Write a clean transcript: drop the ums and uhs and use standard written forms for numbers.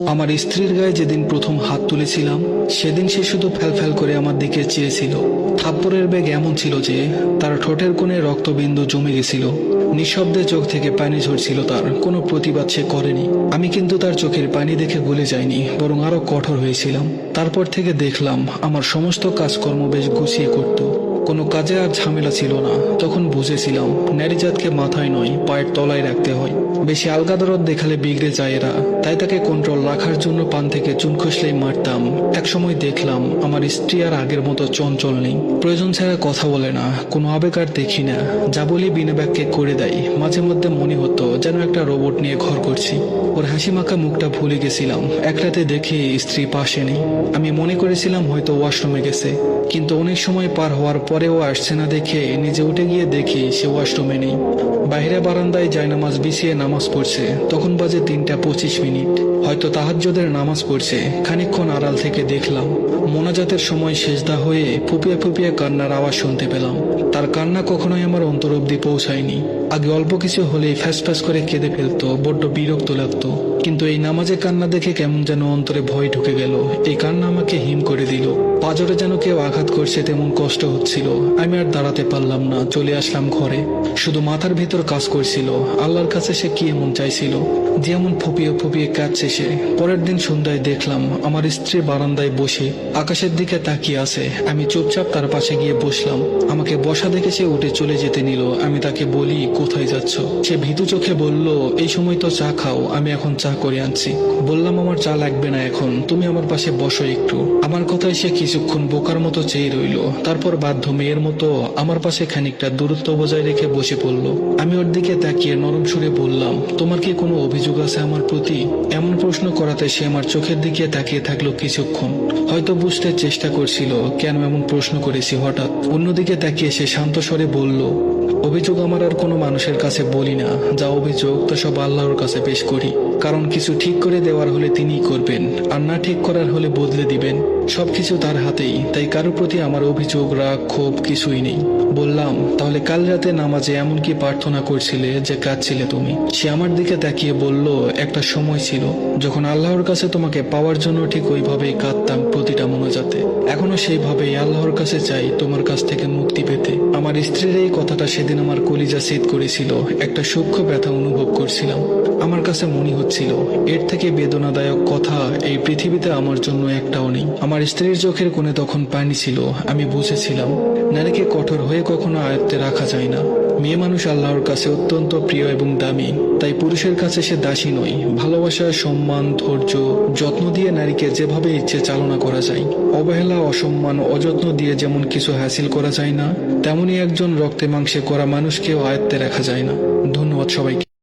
আমার স্ত্রীর গায়ে যেদিন প্রথম হাত তুলেছিলাম সেদিন সে শুধু ফ্যাল করে আমার দিকে চেয়েছিল। থাপ্পড়ের বেগ এমন ছিল যে তার ঠোঁটের কোণে রক্তবিন্দু জমে গেছিল। নিঃশব্দে চোখ থেকে পানি ঝরছিল, তার কোনো প্রতিবাদ সে করেনি। আমি কিন্তু তার চোখের পানি দেখে গলে যাইনি, বরং আরো কঠোর হয়েছিলাম। তারপর থেকে দেখলাম আমার সমস্ত কাজকর্ম বেশ গুছিয়ে করত। কোনো কাজে আর ঝামেলা ছিল না। তখন বুঝেছিলাম নারীজাতকে মাথায় নয়, পায়ের তলায় রাখতে হয়। বেশি আলগা দরদ দেখালে বিগড়ে যায় এরা, তাই তাকে কন্ট্রোল রাখার জন্য পান থেকে চুন খসলেই মারতাম। একসময় দেখলাম আমার স্ত্রী আর আগের মতো চঞ্চল নেই। প্রয়োজন ছাড়া কথা বলে না, কোনো আবেগ আর দেখি না। যা বলি বিনা বাক্যে করে দেয়। মাঝে মধ্যে মনে হতো যেন একটা রোবট নিয়ে ঘর করছি। ওর হাসি মাখা মুখটা ভুলে গেছিলাম। এক রাতে দেখি স্ত্রী পাশে নেই। আমি মনে করেছিলাম হয়তো ওয়াশরুমে গেছে, কিন্তু অনেক সময় পার হওয়ার পরেও আসছে না দেখে নিজে উঠে গিয়ে দেখি সে ওয়াশরুমে নেই। বাইরে বারান্দায় জায়নামাজ বিছিয়ে নামাজ পড়ছে। তখন বাজে 3:25। হয়তো তাহাজ্জুদের নামাজ পড়ছে। খানিকক্ষণ আড়াল থেকে দেখলাম মোনাজাতের সময় সেজদা হয়ে ফুপিয়ে ফুপিয়ে কান্নার আওয়াজ শুনতে পেলাম। তার কান্না কখনোই আমার অন্তর অব্দি পৌঁছায়নি। আগে অল্প কিছু হলেই ফ্যাস ফ্যাস করে কেঁদে ফেলতো, বড্ড বিরক্ত লাগতো। কিন্তু এই নামাজে কান্না দেখে কেমন যেন অন্তরে ভয় ঢুকে গেল। এই কান্না আমাকে হিম করে দিল। পাজরে যেন কেউ আঘাত করছে তেমন কষ্ট হচ্ছিল। আমি আর দাঁড়াতে পারলাম না, চলে আসলাম ঘরে। শুধু মাথার ভিতর কাজ করছিল আল্লাহর কাছে সে কি এমন চাইছিল যে এমন ফুপিয়ে ফুপিয়ে কাঁদছে সে। পরের দিন সন্ধ্যায় দেখলাম আমার স্ত্রী বারান্দায় বসে আকাশের দিকে তাকিয়ে আছে। আমি চুপচাপ তার পাশে গিয়ে বসলাম। আমাকে বসা দেখে সে উঠে চলে যেতে নিল। আমি তাকে বলি, কোথায় যাচ্ছ? সে ভীতু চোখে বলল, এই সময় তো চা খাও, আমি এখন চা করে আনছি। বললাম, আমার চা লাগবে না এখন, তুমি আমার পাশে বসো একটু। আমার কথায় সে কিছুক্ষণ বোকার মতো চেয়ে রইল। তারপর বাধ্য মেয়ের মতো আমার পাশে খানিকটা দূরত্ব বজায় রেখে বসে পড়ল। আমি ওর দিকে তাকিয়ে নরম সুরে বললাম, তোমার কি কোনো অভিযোগ আছে আমার প্রতি? এমন প্রশ্ন করাতে সে আমার চোখের দিকে তাকিয়ে থাকলো কিছুক্ষণ। হয়তো বুঝতে চেষ্টা করছিল কেন এমন প্রশ্ন করেছি হঠাৎ। অন্যদিকে তাকিয়ে সে শান্ত স্বরে বলল, অভিযোগ আমার আর কোনো মানুষের কাছে বলি না। যা অভিযোগ তা সব আল্লাহর কাছে পেশ করি। কারণ কিছু ঠিক করে দেওয়ার হলে তিনিই করবেন, আর না ঠিক করার হলে বদলে দিবেন। সবকিছু তার হাতেই। তাই কারোর প্রতি আমার অভিযোগ, রাগ, ক্ষোভ কিছুই নেই। বললাম, তাহলে কাল রাতে নামাজে এমন কি প্রার্থনা করছিলে যে কাঁদছিলে তুমি? সে আমার দিকে তাকিয়ে বলল, একটা সময় ছিল যখন আল্লাহর কাছে তোমাকে পাওয়ার জন্য ঠিক ওইভাবেই কাঁদতাম প্রতিটা মোনাজাতে। এখনো সেইভাবেই আল্লাহর কাছে চাই তোমার কাছ থেকে মুক্তি পেতে। আমার স্ত্রীর এই কথাটা সেদিন আমার কলিজা ছেদ করেছিল। একটা সূক্ষ্ম ব্যথা অনুভব করছিলাম। আমার কাছে মনে হচ্ছিল এর থেকে বেদনাদায়ক কথা এই পৃথিবীতে আমার জন্য একটাও নেই। আমার স্ত্রীর চোখের কোণে তখন পানি ছিল। আমি বুঝেছিলাম নারীকে কঠোর হয়ে কখনো আয়ত্তে রাখা যায় না। মেয়ে মানুষ আল্লাহর কাছে অত্যন্ত প্রিয় এবং দামি। তাই পুরুষের কাছে সে দাসী নয়। ভালোবাসা, সম্মান, ধৈর্য, যত্ন দিয়ে নারীকে যেভাবে ইচ্ছে চালনা করা যায়। অবহেলা, অসম্মান, অযত্ন দিয়ে যেমন কিছু হাসিল করা যায় না, তেমনি একজন রক্তে মাংসে করা মানুষকেও আয়ত্তে রাখা যায় না। ধন্যবাদ সবাইকে।